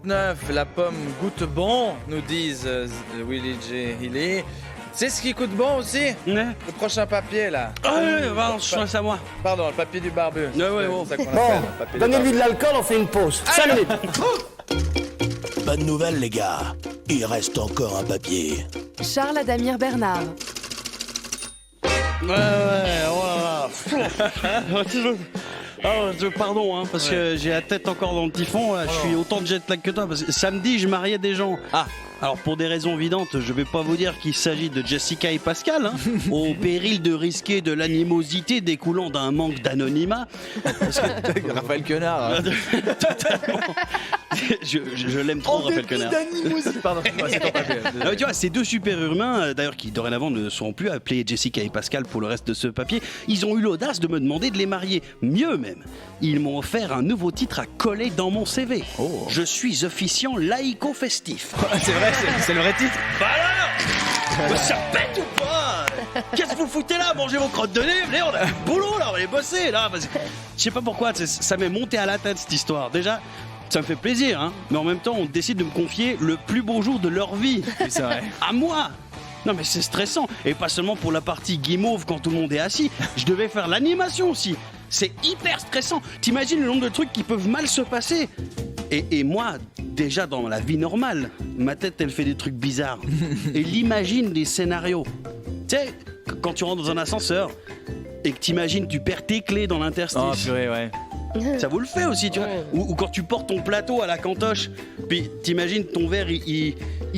49, la pomme goûte bon, nous disent Willy J. Healy. C'est ce qui coûte bon aussi? Ouais. Le prochain papier, là. Ah ouais, pardon, je pense à moi. Pardon, le papier du barbu. Ouais, bon. C'est ça qu'on Bon, appelle, le papier du donnez-lui de l'alcool, on fait une pause. 5 minutes. Bonne nouvelle, les gars. Il reste encore un papier. Charles Adamir Bernard. Ouais, oh là là. Pardon, hein, parce que j'ai la tête encore dans le typhon. Là, je suis autant de jet lag que toi. Parce que samedi, je mariais des gens. Ah. Alors, pour des raisons évidentes, je vais pas vous dire qu'il s'agit de Jessica et Pascal, hein, au péril de risquer de l'animosité découlant d'un manque d'anonymat. Raphaël Quenard. Hein. Totalement. Je l'aime trop, Raphaël Quenard. Pardon, c'est ton papier. Ah ouais, tu vois, ces deux super-humains, d'ailleurs qui dorénavant ne seront plus appelés Jessica et Pascal pour le reste de ce papier, ils ont eu l'audace de me demander de les marier. Mieux même, ils m'ont offert un nouveau titre à coller dans mon CV. Oh. Je suis officiant laïco-festif. C'est vrai, c'est le vrai titre. Bah alors mais ça pète ou pas? Qu'est-ce que vous foutez là? Mangez vos crottes de nez, venez, on a du boulot là, on va aller bosser là. Je sais pas pourquoi, ça m'est monté à la tête cette histoire. Déjà, ça me fait plaisir, hein, mais en même temps, on décide de me confier le plus beau jour de leur vie. Oui, c'est vrai. À moi. Non mais c'est stressant. Et pas seulement pour la partie guimauve quand tout le monde est assis. Je devais faire l'animation aussi. C'est hyper stressant. T'imagines le nombre de trucs qui peuvent mal se passer. Et moi, déjà dans la vie normale, ma tête elle fait des trucs bizarres. Et l'imagine des scénarios. Tu sais, quand tu rentres dans un ascenseur et que t'imagines tu perds tes clés dans l'interstice. Oh, purée, ouais. Ça vous le fait aussi, tu vois. Ou quand tu portes ton plateau à la cantoche, puis t'imagines ton verre, il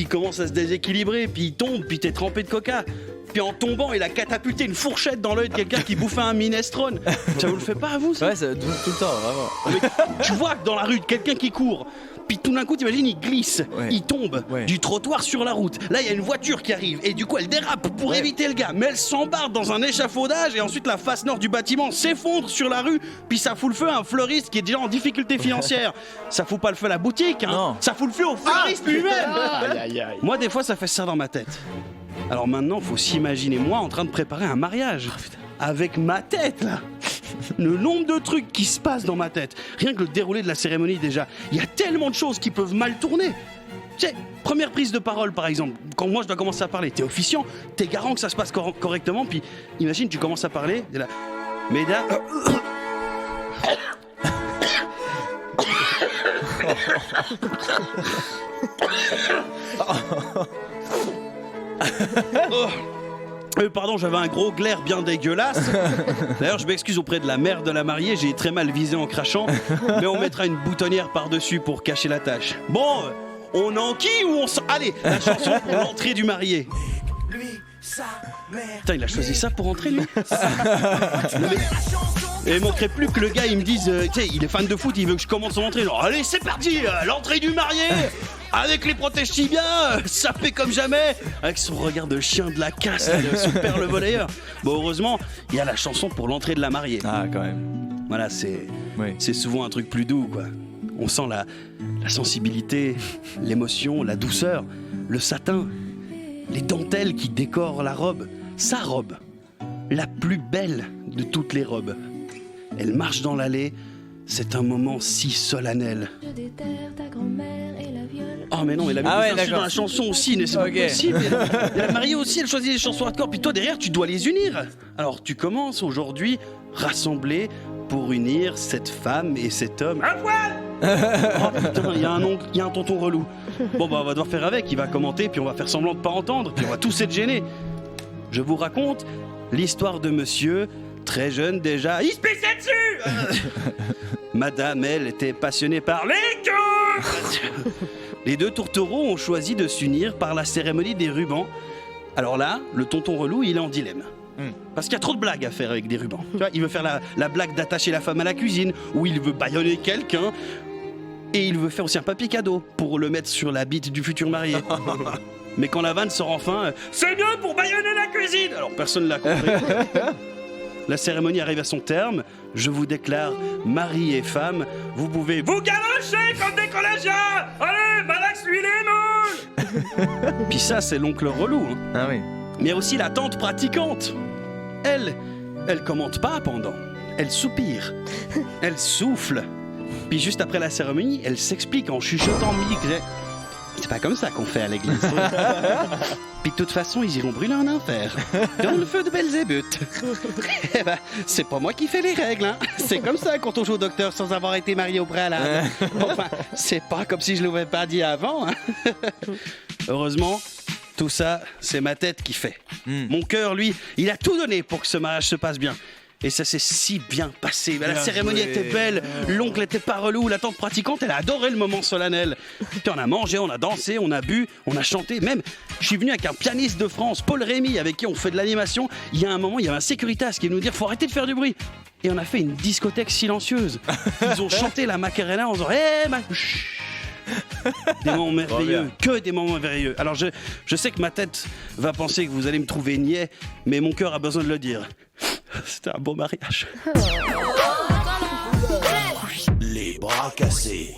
commence à se déséquilibrer, puis il tombe, puis t'es trempé de coca. Puis en tombant, il a catapulté une fourchette dans l'œil de quelqu'un qui bouffait un minestrone. Ça vous le fait pas à vous, ça? Ouais, ça, tout le temps, vraiment. Mais tu vois que dans la rue, quelqu'un qui court, puis tout d'un coup, t'imagines, il glisse, Ouais. il tombe Ouais. du trottoir sur la route. Là, il y a une voiture qui arrive, et du coup, elle dérape pour Ouais. éviter le gars. Mais elle s'embarque dans un échafaudage, et ensuite, la face nord du bâtiment s'effondre sur la rue, puis ça fout le feu à un fleuriste qui est déjà en difficulté financière. Ça fout pas le feu à la boutique, hein. Non. Ça fout le feu au fleuriste lui-même. Aïe, aïe, aïe. Moi, des fois, ça fait ça dans ma tête. Alors maintenant, faut s'imaginer moi en train de préparer un mariage. Avec ma tête, là. Le nombre de trucs qui se passent dans ma tête. Rien que le déroulé de la cérémonie, déjà. Il y a tellement de choses qui peuvent mal tourner. Tu sais, première prise de parole, par exemple. Quand moi, je dois commencer à parler, t'es officiant, t'es garant que ça se passe correctement, puis imagine, tu commences à parler, t'es là. Mesdames... Pardon, j'avais un gros glaire bien dégueulasse. D'ailleurs, je m'excuse auprès de la mère de la mariée, j'ai très mal visé en crachant, mais on mettra une boutonnière par-dessus pour cacher la tâche. Bon, on enquille ou on s'en... Allez, la chanson pour l'entrée du marié. Putain, il a choisi ça pour entrer, lui. Et il manquerait plus que le gars, il me dise, tu sais, il est fan de foot, il veut que je commence son entrée. Alors, allez, c'est parti, l'entrée du marié, avec les protèges tibias, sapé comme jamais, avec son regard de chien de la casse, son père le volleyeur. Bon, heureusement, il y a la chanson pour l'entrée de la mariée. Ah, quand même. Voilà, c'est Oui. souvent un truc plus doux, quoi. On sent la sensibilité, l'émotion, la douceur, le satin, les dentelles qui décorent la robe. Sa robe, la plus belle de toutes les robes. Elle marche dans l'allée, c'est un moment si solennel. Oh mais non, mais la musique Ah ouais, aussi d'accord. dans la chanson aussi, mais c'est Ok. pas possible. Et la mariée aussi, elle choisit les chansons hardcore, puis toi derrière, tu dois les unir. Alors tu commences aujourd'hui, rassembler pour unir cette femme et cet homme. À poil. Oh putain, il y a un tonton relou. Bon bah on va devoir faire avec, il va commenter, puis on va faire semblant de pas entendre, puis on va tous être gênés. Je vous raconte l'histoire de monsieur, très jeune déjà. Il se pissait dessus. Madame, elle, était passionnée par les queues. Les deux tourtereaux ont choisi de s'unir par la cérémonie des rubans. Alors là, le tonton relou, il est en dilemme. Parce qu'il y a trop de blagues à faire avec des rubans. Tu vois, il veut faire la blague d'attacher la femme à la cuisine, ou il veut bâillonner quelqu'un, et il veut faire aussi un papier cadeau pour le mettre sur la bite du futur marié. Mais quand la vanne sort enfin, c'est mieux pour bâillonner la cuisine. Alors personne l'a compris. La cérémonie arrive à son terme. Je vous déclare mari et femme. Vous pouvez vous galocher comme des collégiens. Allez, malaxe lui les moules. Puis ça, c'est l'oncle relou. Hein. Ah oui. Mais aussi la tante pratiquante. Elle commente pas pendant. Elle soupire. Elle souffle. Puis juste après la cérémonie, elle s'explique en chuchotant midi que c'est pas comme ça qu'on fait à l'église. Puis de toute façon, ils iront brûler en enfer, dans le feu de Belzébuth. Eh ben, c'est pas moi qui fais les règles, hein. C'est comme ça quand on joue au docteur sans avoir été marié au préalable. Enfin, c'est pas comme si je l'avais pas dit avant, hein. Heureusement, tout ça, c'est ma tête qui fait. Mon cœur, lui, il a tout donné pour que ce mariage se passe bien. Et ça s'est si bien passé. La cérémonie était belle, l'oncle était pas relou, la tante pratiquante, elle a adoré le moment solennel. Puis on a mangé, on a dansé, on a bu, on a chanté. Même, je suis venu avec un pianiste de France, Paul Rémy, avec qui on fait de l'animation. Il y a un moment, il y avait un sécuritas qui est venu nous dire « Faut arrêter de faire du bruit !» Et on a fait une discothèque silencieuse. Ils ont chanté la Macarena en disant « Hé, Des moments merveilleux, que des moments merveilleux. Alors je sais que ma tête va penser que vous allez me trouver niais, mais mon cœur a besoin de le dire. C'était un beau mariage. Les bras cassés.